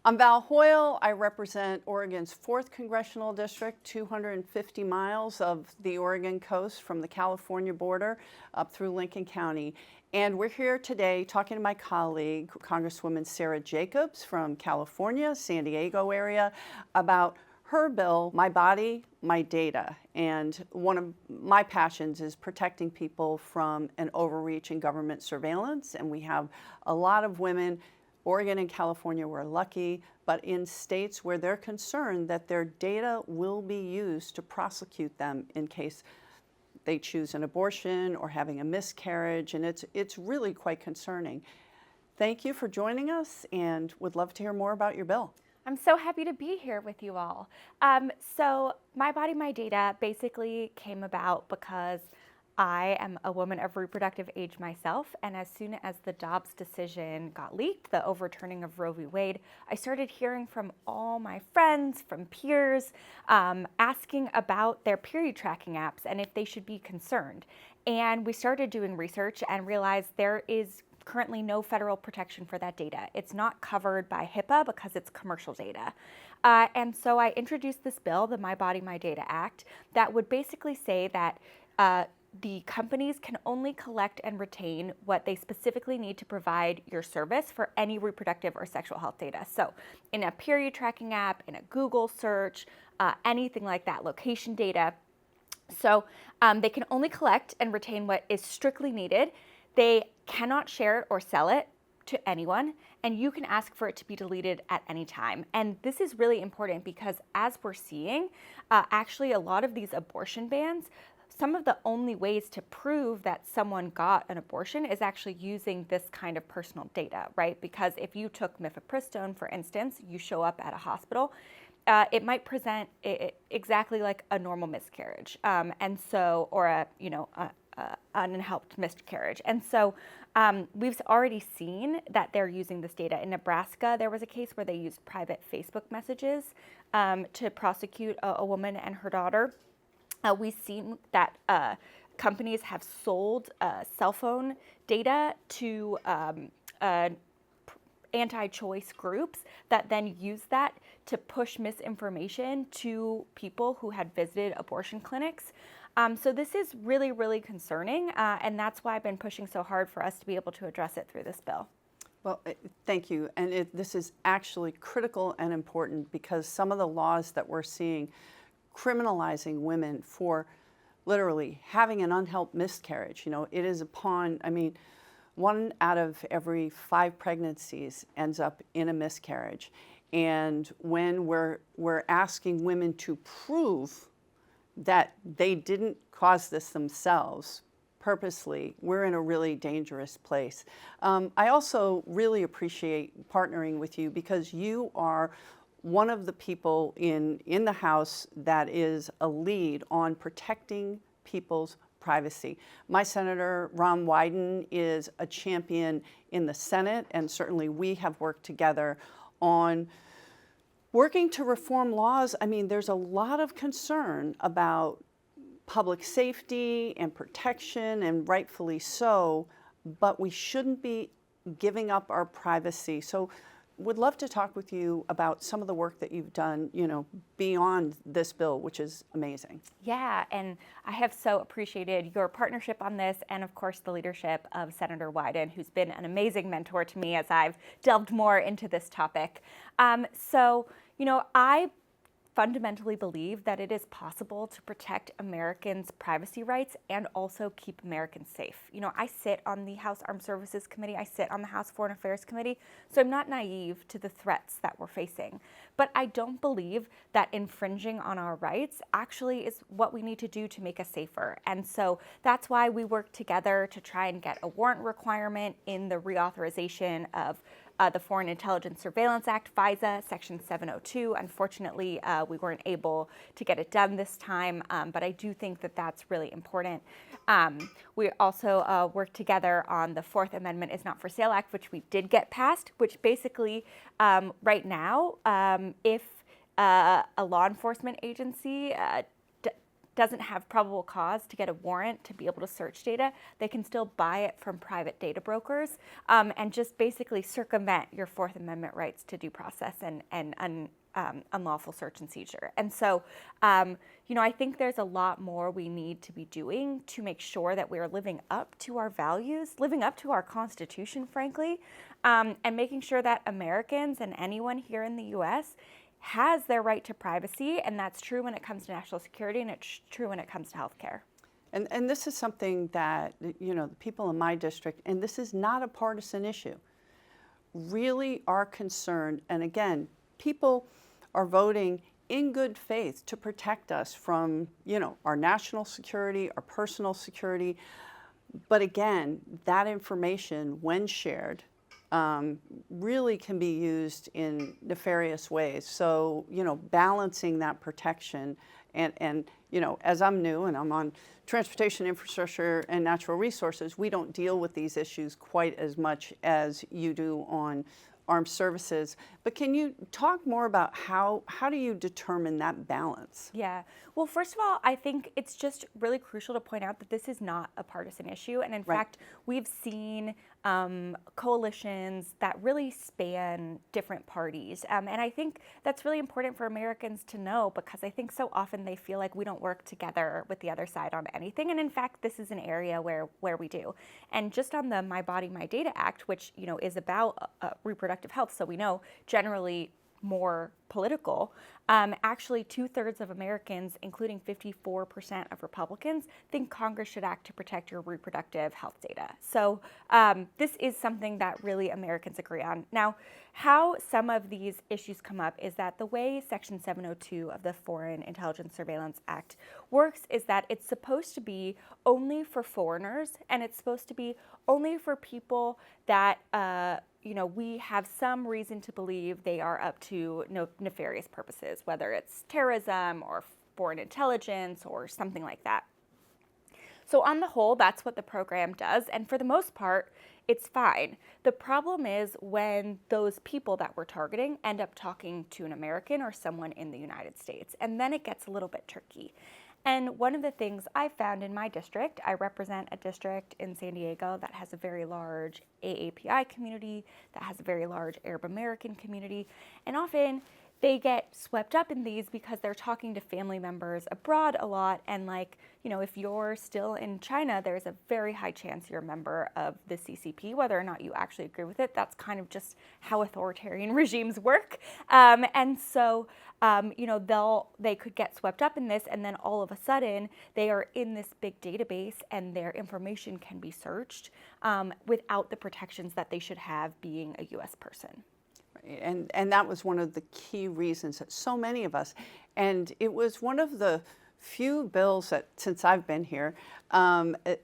I'm Val Hoyle. I represent Oregon's 4th Congressional District, 250 miles of the Oregon coast from the California border up through Lincoln County. And we're here today talking to my colleague, Congresswoman Sara Jacobs from California, San Diego area, about her bill, My Body, My Data. And one of my passions is protecting people from an overreach in government surveillance. And we have a lot of women. Oregon and California, we're lucky, but in states where they're concerned that their data will be used to prosecute them in case they choose an abortion or having a miscarriage, and it's really quite concerning. Thank you for joining us, and would love to hear more about your bill. I'm so happy to be here with you all. So My Body, My Data basically came about because I am a woman of reproductive age myself, and as soon as the Dobbs decision got leaked, the overturning of Roe v. Wade, I started hearing from all my friends, from peers, asking about their period tracking apps and if they should be concerned. And we started doing research and realized there is currently no federal protection for that data. It's not covered by HIPAA because it's commercial data. And so I introduced this bill, the My Body, My Data Act, that would basically say that the companies can only collect and retain what they specifically need to provide your service for any reproductive or sexual health data. So in a period tracking app, in a Google search, anything like that, location data. So they can only collect and retain what is strictly needed. They cannot share it or sell it to anyone, and you can ask for it to be deleted at any time. And this is really important because as we're seeing, actually a lot of these abortion bans, some of the only ways to prove that someone got an abortion is actually using this kind of personal data, right? Because if you took mifepristone, for instance, you show up at a hospital, it might present exactly like a normal miscarriage, and so, or an unhelped miscarriage. And so we've already seen that they're using this data. In Nebraska, there was a case where they used private Facebook messages to prosecute a woman and her daughter. We've seen that companies have sold cell phone data to anti-choice groups that then use that to push misinformation to people who had visited abortion clinics. So this is really, really concerning, and that's why I've been pushing so hard for us to be able to address it through this bill. Well, thank you. And this is actually critical and important because some of the laws that we're seeing criminalizing women for literally having an unhelped miscarriage. It is upon, 1 out of every 5 pregnancies ends up in a miscarriage. And when we're asking women to prove that they didn't cause this themselves purposely, we're in a really dangerous place. I also really appreciate partnering with you because you are one of the people in the House that is a lead on protecting people's privacy. My Senator Ron Wyden is a champion in the Senate, and certainly we have worked together on working to reform laws. There's a lot of concern about public safety and protection, and rightfully so, but we shouldn't be giving up our privacy. So would love to talk with you about some of the work that you've done, beyond this bill, which is amazing. Yeah, and I have so appreciated your partnership on this, and of course the leadership of Senator Wyden, who's been an amazing mentor to me as I've delved more into this topic. I fundamentally believe that it is possible to protect Americans' privacy rights and also keep Americans safe. I sit on the House Armed Services Committee, I sit on the House Foreign Affairs Committee, so I'm not naive to the threats that we're facing. But I don't believe that infringing on our rights actually is what we need to do to make us safer. And so that's why we work together to try and get a warrant requirement in the reauthorization of the Foreign Intelligence Surveillance Act, FISA, Section 702. Unfortunately, we weren't able to get it done this time, but I do think that that's really important. We also worked together on the Fourth Amendment is Not for Sale Act, which we did get passed, which basically right now, if a law enforcement agency doesn't have probable cause to get a warrant to be able to search data, they can still buy it from private data brokers, and just basically circumvent your Fourth Amendment rights to due process and unlawful search and seizure. And so, I think there's a lot more we need to be doing to make sure that we are living up to our values, living up to our Constitution, frankly, and making sure that Americans and anyone here in the U.S. has their right to privacy. And that's true when it comes to national security, and it's true when it comes to healthcare. And this is something that, the people in my district, and this is not a partisan issue, really are concerned. And again, people are voting in good faith to protect us from, our national security, our personal security. But again, that information, when shared, really can be used in nefarious ways. So, balancing that protection and as I'm new and I'm on transportation infrastructure and natural resources, we don't deal with these issues quite as much as you do on armed services. But can you talk more about how do you determine that balance? Yeah. Well, first of all, I think it's just really crucial to point out that this is not a partisan issue. And in fact, we've seen coalitions that really span different parties. And I think that's really important for Americans to know, because I think so often they feel like we don't work together with the other side on anything. And in fact, this is an area where we do. And just on the My Body, My Data Act, which, is about reproductive health, so we know generally more political, actually 2/3 of Americans, including 54% of Republicans, think Congress should act to protect your reproductive health data. So this is something that really Americans agree on. Now, how some of these issues come up is that the way Section 702 of the Foreign Intelligence Surveillance Act works is that it's supposed to be only for foreigners, and it's supposed to be only for people that we have some reason to believe they are up to nefarious purposes, whether it's terrorism or foreign intelligence or something like that. So on the whole, that's what the program does. And for the most part, it's fine. The problem is when those people that we're targeting end up talking to an American or someone in the United States. And then it gets a little bit tricky. And one of the things I found in my district, I represent a district in San Diego that has a very large AAPI community, that has a very large Arab American community, and often they get swept up in these because they're talking to family members abroad a lot. And if you're still in China, there's a very high chance you're a member of the CCP, whether or not you actually agree with it. That's kind of just how authoritarian regimes work. And so, they could get swept up in this, and then all of a sudden they are in this big database and their information can be searched without the protections that they should have being a U.S. person. And that was one of the key reasons that so many of us, and it was one of the few bills that, since I've been here,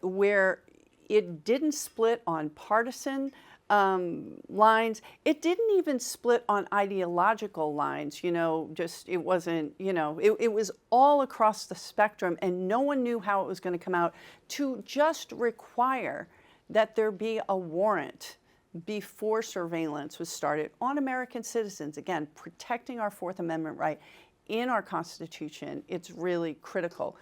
where it didn't split on partisan lines. It didn't even split on ideological lines, it wasn't, it was all across the spectrum, and no one knew how it was going to come out, to just require that there be a warrant before surveillance was started on American citizens. Again, protecting our Fourth Amendment right in our Constitution. It's really critical.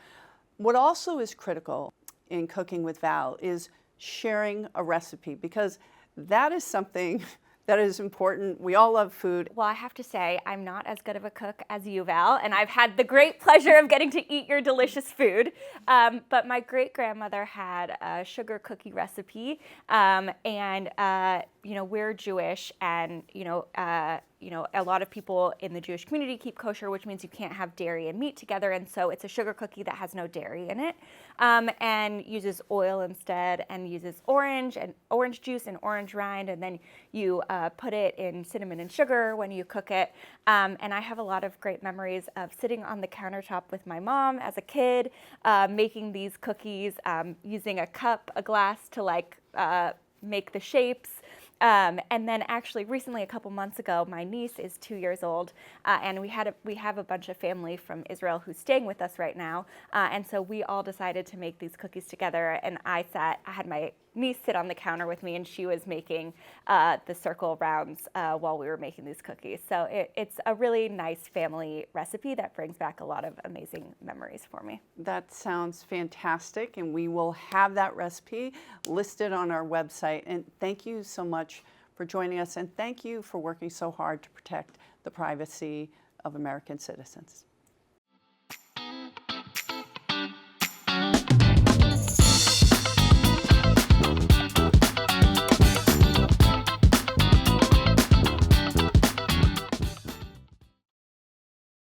What also is critical in Cooking with Val is sharing a recipe, because that is something that is important. We all love food. Well, I have to say, I'm not as good of a cook as you, Val, and I've had the great pleasure of getting to eat your delicious food. But my great-grandmother had a sugar cookie recipe, and we're Jewish, and a lot of people in the Jewish community keep kosher, which means you can't have dairy and meat together, and so it's a sugar cookie that has no dairy in it, and uses oil instead, and uses orange juice and orange rind, and then you put it in cinnamon and sugar when you cook it. And I have a lot of great memories of sitting on the countertop with my mom as a kid, making these cookies, using a cup, a glass to make the shapes. And then actually recently, a couple months ago, my niece is 2 years old, and we have a bunch of family from Israel who's staying with us right now, and so we all decided to make these cookies together. And I had my niece sit on the counter with me, and she was making the circle rounds while we were making these cookies. So it's a really nice family recipe that brings back a lot of amazing memories for me. That sounds fantastic, and we will have that recipe listed on our website. And thank you so much for joining us, and thank you for working so hard to protect the privacy of American citizens.